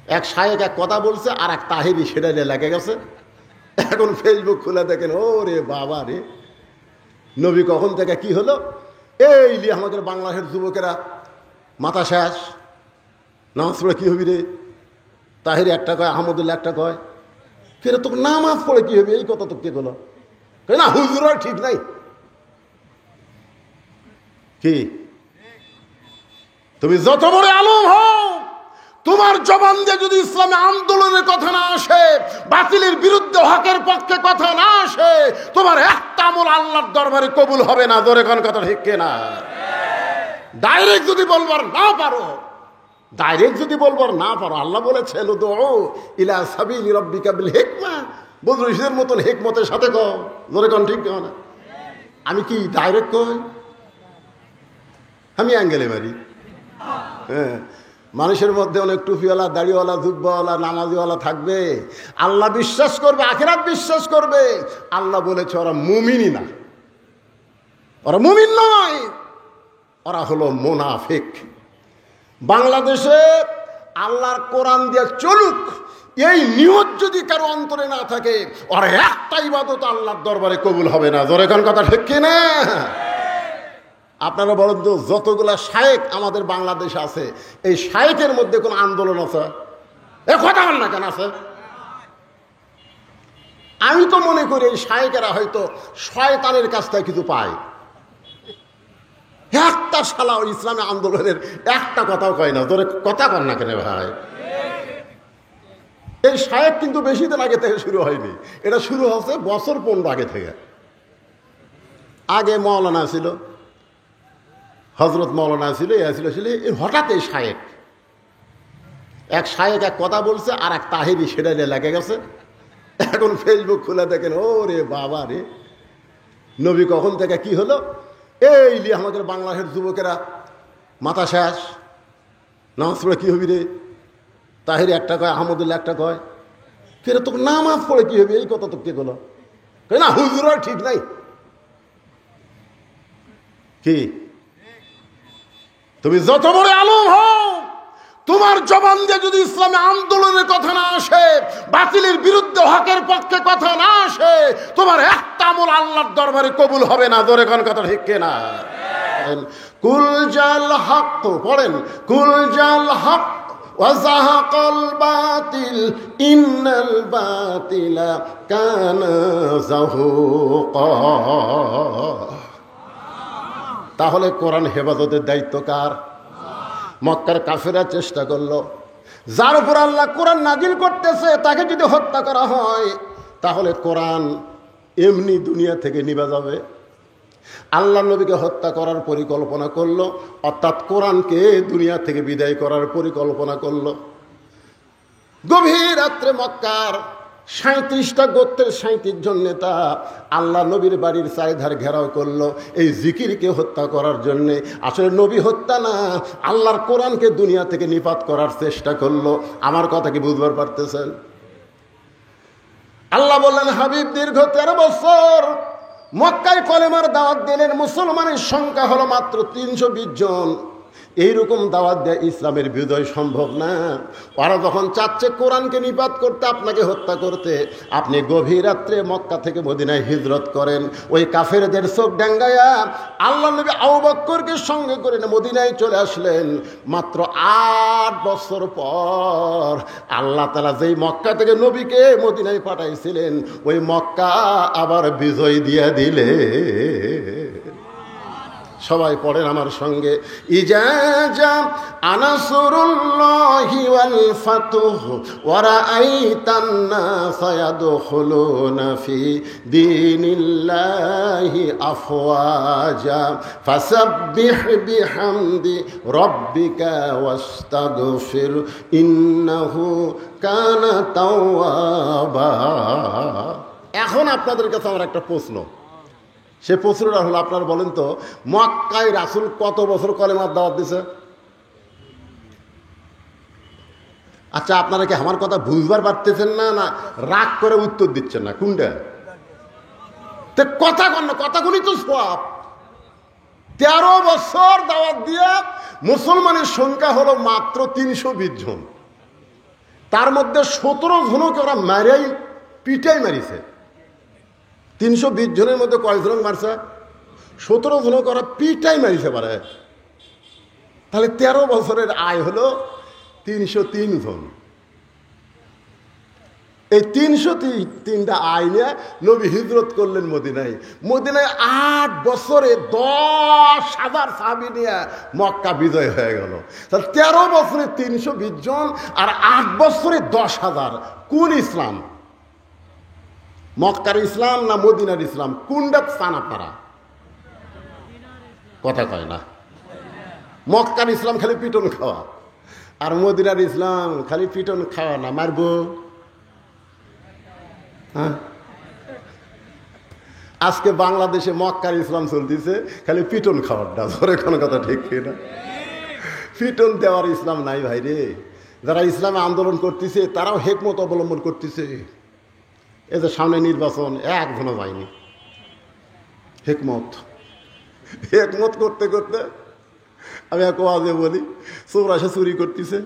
এক শায়েক এক কথা বলছে, আর এক তাহিরি সেটা নিয়ে লেগে গেছে। এখন ফেসবুক খুলে দেখেন, ও রে বাবা রে, নবী কখন থেকে কি হলো, এই লিয়ে আমাদের বাংলাদেশের যুবকেরা মাথা শেষ, নামাজ পড়ে কি হবি রে, তাহিরি একটা কয়, আহমদুল্লাহ একটা কয়, ফের তোকে নামাজ পড়ে কি হবে, এই কথা তো কে বলো, না হুজুর ঠিক নাই কি, তুমি যত বড় আলম হও, তোমার জবান দিয়ে যদি ইসলামী আন্দোলনের কথা না আসে, বাতিলের বিরুদ্ধে হকের পক্ষে কথা না আসে, তোমার একটা আমল আল্লাহর দরবারে কবুল হবে না। জোরে কোন কথা ঠিক কিনা? ডাইরেক্ট যদি বলবার না পারো, আল্লাহ বলেছেন উদউ ইলা সাবিলি রাব্বিকা বিল হিকমা, বদরুশদের মতন হিকমতের সাথে কও। জোরে কোন ঠিক না? আমি কি ডাইরেক্ট কই? আমি অ্যাঙ্গেলে মারি। হ্যাঁ, মানুষের মধ্যে অনেক টুপিওয়ালা, দাড়িওয়ালা, জুব্বাওয়ালা, নামাজিওয়ালা থাকবে, আল্লাহ বিশ্বাস করবে, আখিরাত বিশ্বাস করবে। আল্লাহ বলেছে ওরা মুমিনই না, ওরা মুমিন নয়, ওরা হলো মুনাফিক। বাংলাদেশে আল্লাহর কোরআন দিয়ে চলুক, এই নিয়ত যদি কারো অন্তরে না থাকে, ওর একটা ইবাদত আল্লাহর দরবারে কবুল হবে না। জোরে কোন কথা ঠিক কিনা? আপনারা বলেন তো, যতগুলা শায়েক আমাদের বাংলাদেশে আছে, এই শায়েকের মধ্যে কোন আন্দোলন আছে? এ কথা বল না কেন আছে? আমি তো মনে করি এই শায়েকেরা হয়তো শয়তানের কাছ থেকে কিছু পায়। একটা শালা ওই ইসলামী আন্দোলনের একটা কথাও কয় না। তোরে কথা কর না কেন ভাই? এই শায়েক কিন্তু বেশি দিন আগে থেকে শুরু হয়নি, এটা শুরু হচ্ছে বছর 15 আগে থেকে। আগে মৌলানা ছিল, হজরত মৌলানা ছিল, হঠাৎ এই শায়েক এক কথা বলছে, আর এক তাহিরি সেটা নিয়ে লেগে গেছে। এখন ফেসবুক খুলে দেখেন, ও রে বাবা রে, নবী কখন থেকে কি হলো, এই লিয়ে আমাদের বাংলাদেশের যুবকেরা মাথা শেষ, নামাজ পড়ে কি হবি রে, তাহিরি একটা কয়, আহমদুল্লাহ একটা কয়, ফের তোকে নামাজ পড়ে কি হবে, এই কথা তো কে বলো, না হুজুর ঠিক নাই কি, তুমি যত বড় আলম হও, তোমার জবান দিয়ে যদি ইসলামী আন্দোলনের কথা না আসে, বাতিলের বিরুদ্ধে হকের পক্ষে কথা না আসে, তোমার একটা আমল আল্লাহর দরবারে কবুল হবে না। জোরে কোন কথা ঠিক কিনা? কুল জাল হক, পড়েন, কুল জাল হক ওয়া যাহাকাল বাতিল ইন্নাল বাতিলা কানা যাহুকা। তাহলে কোরআন হেফাজতের দায়িত্ব কার? মক্কার কাফেররা চেষ্টা করলো, যার উপর আল্লাহ কোরআন নাজিল করতেছে তাকে যদি হত্যা করা হয়, তাহলে কোরআন এমনি দুনিয়া থেকে নিভে যাবে। আল্লাহ নবীকে হত্যা করার পরিকল্পনা করলো, অর্থাৎ কোরআনকে দুনিয়া থেকে বিদায় করার পরিকল্পনা করলো। গভীর রাত্রে মক্কার 37টা গোত্রের 37 জন নেতা আল্লাহ নবীর বাড়ির চারিধার ঘেরাও করলো এই জিকিরকে হত্যা করার জন্যে। আসলে নবী হত্যা না, আল্লাহর কোরআনকে দুনিয়া থেকে নিপাত করার চেষ্টা করলো। আমার কথা কি বুঝবার পারতেছেন? আল্লাহ বললেন, হাবিব দীর্ঘ 13 বছর মক্কায় কলেমার দাওয়াত দিলেন, মুসলমানের সংখ্যা হলো মাত্র 320 জন। এইরকম দাওয়াত দেয়া ইসলামের বিজয় সম্ভব না। ওরা যখন চাচ্ছে কোরআনকে নিপাত করতে, আপনাকে হত্যা করতে, আপনি গভীর রাত্রে মক্কা থেকে মদিনায় হিজরত করেন। ওই কাফেরদের চোখ ডাঙ্গায়া আল্লাহ নবী আবু বকরকে সঙ্গে করে মদিনায় চলে আসলেন। মাত্র 8 বছর পর আল্লাহ তাআলা যেই মক্কা থেকে নবীকে মদিনায় পাঠাইছিলেন, ওই মক্কা আবার বিজয় দিয়ে দিলে। সবাই পড়েন আমার সঙ্গে, ইজা জা আনাসরুল্লাহি ওয়াল ফাতহু ওয়া রাআইতান নাসা ইয়াদখুলুনা ফি দীনিল্লাহি আফওয়াজা ফাসাব্বিহ বিহামদি রাব্বিকা ওয়াস্তাগফির ইন্নাহু কানা তাওয়াবা। এখন আপনাদের কাছে আমার একটা প্রশ্ন, সে প্রশ্নটা হলো, আপনারা বলেন তো, মক্কায় রাসূল কত বছর কলেমার দাওয়াত দিছে? আচ্ছা, আপনারা কি আমার কথা বুঝবার পারতেছেন না, না রাগ করে উত্তর দিচ্ছেন না? কোনটা? তো কথা কন না, কথাগুলি তো সব। 13 বছর দাওয়াত দিয়ে মুসলমানের সংখ্যা হলো মাত্র 320 জন। তার মধ্যে 17 জনকে ওরা মারাই পিটাই মারিছে। 320 জনের মধ্যে কয়জন মারছে? 17 জনকে ওরা পিটাই মারিছে পারে। তাহলে 13 বছরের আয় হলো 303 জন। এই 303টা আয় নিয়ে নবী হিজরত করলেন মদিনায়। মদিনায় 8 বছরে 10,000 সাহাবী নিয়ে মক্কা বিজয় হয়ে গেল। তাহলে 13 বছরে 320 জন আর 8 বছরে 10,000। কোন ইসলাম? মক্কার ইসলাম না মদিনার ইসলাম? কোনটা চান আপনারা? কথা কয় না। মক্কার ইসলাম খালি পিটন খাওয়া, আর মদিনার ইসলাম খালি পিটন খাওয়া না, মারবো। হ্যাঁ, আজকে বাংলাদেশে মক্কার ইসলাম চলতেছে খালি পিটন খাওয়ারটা। ধরে কোনো কথা ঠিক না? পিটন দেওয়ার ইসলাম নাই ভাই রে। যারা ইসলামে আন্দোলন করতেছে তারাও হেকমত অবলম্বন করতেছে। এই যে সামনে নির্বাচন, একজনও যায়নি। হেকমত করতে করতে আমি এক ওয়াজে বলি, চৌরাশে চুরি করতেছে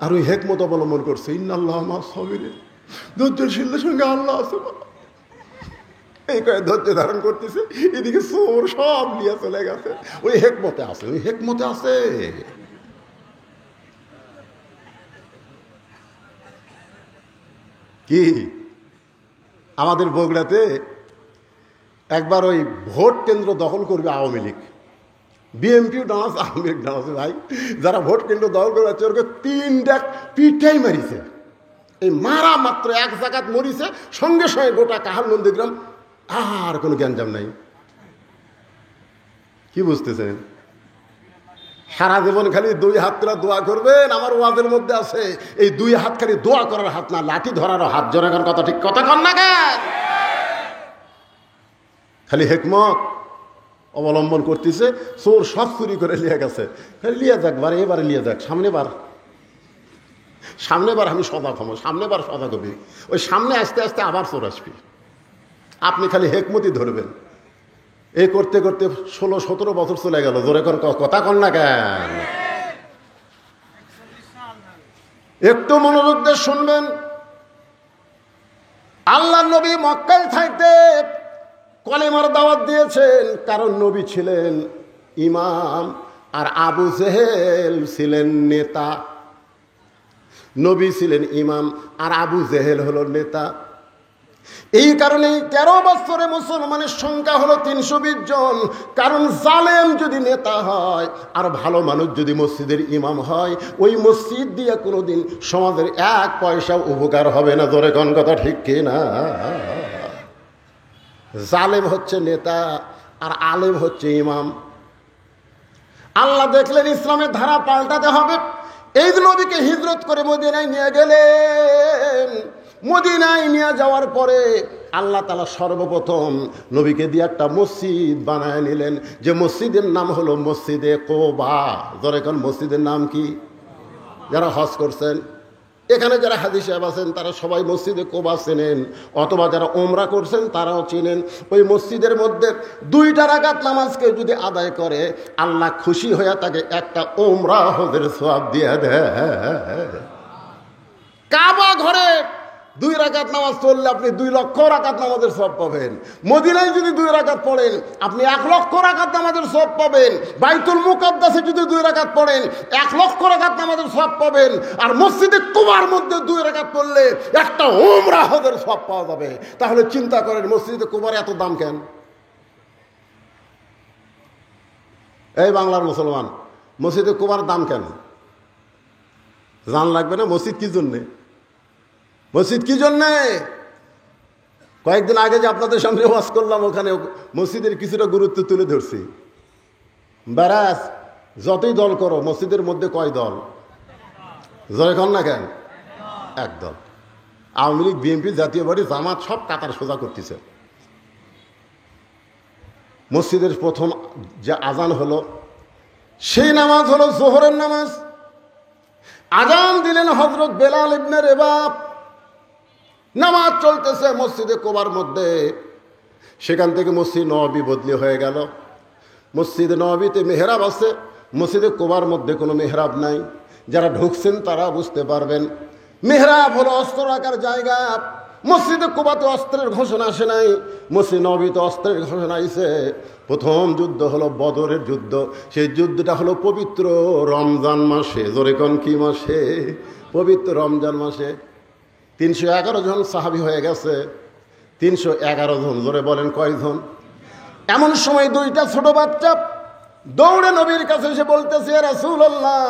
আর ওই হেকমত অবলম্বন করছে। ইন্নাল্লাহ মা সাবিরিন, ধৈর্যশীলদের সঙ্গে আল্লাহ আছে। এই কয়ে ধৈর্য ধারণ করতেছে, এদিকে চোর সব নিয়ে চলে গেছে। ওই হেকমতে আছে, ওই হেকমতে আছে। কি আমাদের বগুড়াতে একবার ওই ভোট কেন্দ্র দখল করবে আওয়ামী লীগ, বিএনপিও ডান্স, আওয়ামী লীগ ডান্স। ভাই যারা ভোট কেন্দ্র দখল করে যাচ্ছে ওকে 3 ডাক পিঠাই মারিছে। এই মারা মাত্র 1 জায়গাত মরিছে, সঙ্গে সঙ্গে গোটা কাহার নন্দীগ্রাম আর কোনো জ্ঞানজাম নাই। কি বুঝতেছেন? সারা জীবন খালি 2 হাত তুলে দোয়া করবেন। আমার ওয়াজের মধ্যে আছে এই 2 হাত খালি দোয়া করার হাত না, লাঠি ধরারও হাত। জনগণ কথা ঠিক কথা কন না কেন? খালি হেকমত অবলম্বন করতেছে। চোর সব চুরি করে লিয়ে গেছে, খালি লিয়ে যাক, এবারে লিয়ে যাক। সামনেবার আমি সদা ক্ষম, সামনেবার সদা কবি। ওই সামনে আস্তে আস্তে আবার চোর আসবি। আপনি খালি হেকমতি ধরবেন। এই করতে করতে 16-17 বছর চলে গেল। জোরে করে কথা কন না কেন? একটু মনোযোগ দিয়ে শুনবেন। আল্লাহ নবী মক্কায় থাকতে কলেমার দাওয়াত দিয়েছেন, কারণ নবী ছিলেন ইমাম আর আবু জেহেল ছিলেন নেতা। নবী ছিলেন ইমাম আর আবু জেহেল হলো নেতা। এই কারণে 13 বছরে মুসলমানের সংখ্যা হলো 320 জন। কারণ জালেম যদি নেতা হয় আর ভালো মানুষ যদি মসজিদের ইমাম হয়, ওই মসজিদ দিয়ে কোনোদিন সমাজের 1 পয়সা উপকার হবে না। জোরে কোন কথা ঠিক কিনা? জালেম হচ্ছে নেতা আর আলেম হচ্ছে ইমাম। আল্লাহ দেখলেন ইসলামের ধারা পাল্টাতে হবে, এই নবীকে হিজরত করে মদিনায় নিয়ে গেলেন। মদিনায় নিয়ে যাওয়ার পরে আল্লাহ তাআলা সর্বপ্রথম নবীকে দিয়ে একটা মসজিদ বানায় নিলেন, যে মসজিদের নাম হলো মসজিদে কোবা। ধরে কোন মসজিদের নাম কি? যারা হজ করছেন, এখানে যারা হাজী সাহেব আছেন তারা সবাই মসজিদে কোবা চেনেন, অথবা যারা ওমরা করছেন তারাও চেনেন। ওই মসজিদের মধ্যে 2 রাকাত নামাজকে যদি আদায় করে আল্লাহ খুশি হয়ে তাকে একটা ওমরা হজের সওয়াব দিয়ে দেয়। কাবা ঘরে 2 রাকাত নামাজ পড়লে আপনি 2 লক্ষ রাকাত নামাজের সওয়াব পাবেন। মদিনায় যদি 2 রাকাত পড়েন আপনি 1 লক্ষ রাকাত নামাজের সওয়াব পাবেন। বাইতুল মুকাদ্দাসে যদি 2 রাকাত পড়েন 1 লক্ষ রাকাত নামাজের সওয়াব পাবেন। আর মসজিদে কুবার মধ্যে 2 রাকাত পড়লে একটা উমরা হজের সওয়াব পাওয়া যাবে। তাহলে চিন্তা করেন মসজিদে কুবার এত দাম কেন? এই বাংলার মুসলমান, মসজিদে কুবার দাম কেন জান লাগবে না? মসজিদ কি জন্যে? মসজিদ কি জন্যে? কয়েকদিন আগে যে আপনাদের সামনে ওয়াজ করলাম, ওখানে মসজিদের কিছুটা গুরুত্ব তুলে ধরছি। ব্যারাস যতই দল করো, মসজিদের মধ্যে কয় দল? জয় কন না কেন? 1 দল। আওয়ামী লীগ, বিএনপি, জাতীয় পার্টি, জামাত সব কাতার সোজা করতেছে। মসজিদের প্রথম যে আজান হলো সেই নামাজ হলো জোহরের নামাজ। আজান দিলেন হযরত বেলাল ইবনে রেবাব। নামাজ চলতেছে মসজিদে কোবার মধ্যে। সেখান থেকে মসজিদ নববী বদলি হয়ে গেল। মসজিদে নববীতে মেহরাব আছে, মসজিদে কোবার মধ্যে কোনো মেহরাব নাই। যারা ঢুকছেন তারা বুঝতে পারবেন। মেহরাব হলো অস্ত্র রাখার জায়গা। মসজিদে কুবাতে অস্ত্রের ঘোষণা আসে নাই, মসজিদ নববীতে অস্ত্রের ঘোষণা আইছে। প্রথম যুদ্ধ হলো বদরের যুদ্ধ। সেই যুদ্ধটা হলো পবিত্র রমজান মাসে। জোরে কোন কি মাসে? পবিত্র রমজান মাসে। 311 জন সাহাবী হয়ে গেছে। 311 জন। জোরে বলেন কয়জন? এমন সময় দুইটা ছোট বাচ্চা দৌড়ে নবীর কাছে এসে বলতেছে, ইয়া রাসূলুল্লাহ,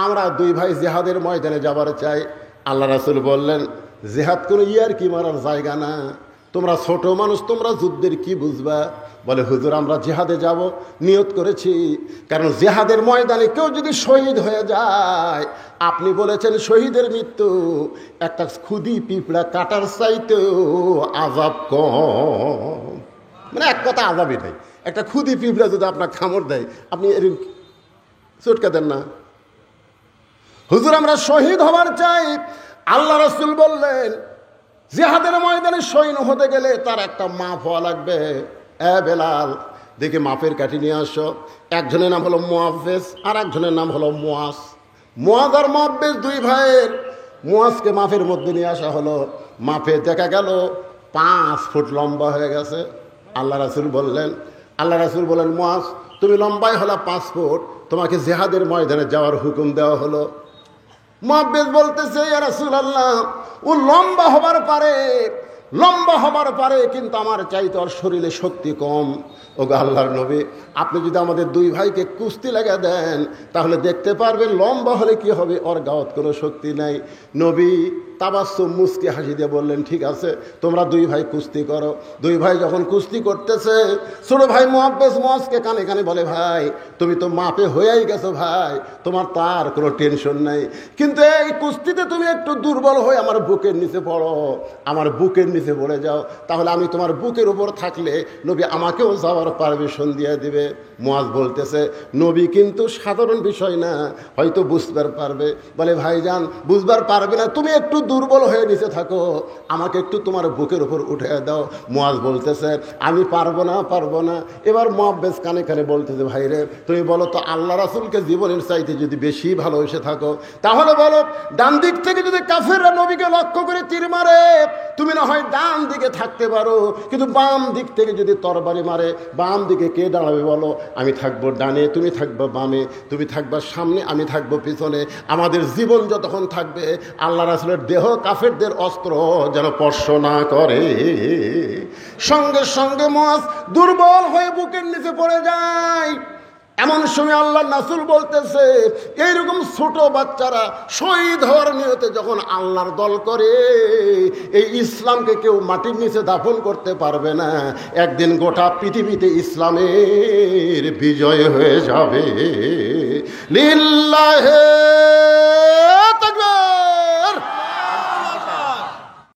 আমরা দুই ভাই জিহাদের ময়দানে যাবার চাই। আল্লাহ রাসূল বললেন, জিহাদ কোনো ইয়ার কি মারার জায়গা না, তোমরা ছোট মানুষ, তোমরা যুদ্ধের কি বুঝবা? বলে, হুজুর আমরা জিহাদে যাব, নিয়ত করেছি। কারণ জিহাদের ময়দানে কেউ যদি শহীদ হয়ে যায়, আপনি বলেছেন শহীদের মৃত্যু একটা খুদি পিঁপড়া কাটার চাইতেও আযাব কম। মানে এক কথা আযাবই নাই। একটা খুদি পিঁপড়া যদি আপনার কামড় দেয়, আপনি এরকম চটকে দেন না? হুজুর আমরা শহীদ হবার চাই। আল্লাহ রাসূল বললেন, জিহাদের ময়দানে শহীদ হতে গেলে তার একটা মাপ হওয়া লাগবে। বেলাল, দেখে মাপের কাঠি নিয়ে আসো। একজনের নাম হলো মুআফেজ, আর একজনের নাম হলো মুয়াজ। মুয়াজ আর মুআফেজ দুই ভাইয়ের। মুয়াজকে মাপের মধ্যে নিয়ে আসা হলো। মাপে দেখা গেল 5 ফুট লম্বা হয়ে গেছে। আল্লাহ রাসূল বললেন, মুয়াজ তুমি লম্বাই হলো 5 ফুট, তোমাকে জিহাদের ময়দানে যাওয়ার হুকুম দেওয়া হলো। মুআফেজ বলতেছে, ইয়া রাসূলুল্লাহ, ও লম্বা হবার পারে, কিন্তু আমার চাইতে ওর শরীরে শক্তি কম। ওগো আল্লাহর নবী, আপনি যদি আমাদের দুই ভাইকে কুস্তি লাগা দেন, তাহলে দেখতে পারবেন লম্বা হলে কি হবে, ওর গাওয়াত কোনো শক্তি নাই। নবী তাবাসসুম মুস্কি হাসি দিয়ে বললেন, ঠিক আছে, তোমরা দুই ভাই কুস্তি করো। দুই ভাই যখন কুস্তি করতেছে, ছোট ভাই মুআজকে কানে কানে বলে, ভাই তুমি তো মাপে হয়েই গেছো ভাই, তোমার তার কোনো টেনশন নাই, কিন্তু এই কুস্তিতে তুমি একটু দুর্বল হয়ে আমার বুকের নিচে পড়ো, আমার বুকের নিচে পড়ে যাও, তাহলে আমি তোমার বুকের উপর থাকলে নবী আমাকেও যাওয়ার পারমিশন দিয়ে দিবে। মুআজ বলতেছে, নবী কিন্তু সাধারণ বিষয় না, হয়তো বুঝবার পারবে। বলে, ভাইজান বুঝবার পারবে না, তুমি একটু দুর্বল হয়ে নিচে থাকো, আমাকে একটু তোমার বুকের উপর উঠে দাও। মুআজ বলতেছে, আমি পারবো না। এবার মুআফেজ কানে কানে বলতেছে, ভাই রে, তুমি বলো তো, আল্লাহ রাসূলকে জীবনের চাইতে যদি বেশি ভালোবেসে থাকো, তাহলে বলো, ডান দিক থেকে যদি কাফেররা নবীকে লক্ষ্য করে তীর মারে, তুমি না হয় ডান দিকে থাকতে পারো, কিন্তু বাম দিক থেকে যদি তরবারি মারে, বাম দিকে কে দাঁড়াবে বলো? আমি থাকবো ডানে, তুমি থাকবো বামে, তুমি থাকবা সামনে, আমি থাকবো পিছনে। আমাদের জীবন যতক্ষণ থাকবে, আল্লাহ রাসূলের দেহ কাফেরদের অস্ত্র যেন স্পর্শ না করে। সঙ্গে সঙ্গে মুআজ দুর্বল হয়ে বুকের নিচে পড়ে যায়। এমন সময় আল্লাহ রাসূল বলতেছে, এইরকম ছোট বাচ্চারা শহীদ হওয়ার নিয়তে যখন আল্লাহর দল করে, এই ইসলামকে কেউ মাটির নিচে দাফন করতে পারবে না। একদিন গোটা পৃথিবীতে ইসলামের বিজয় হয়ে যাবে। লিল্লাহে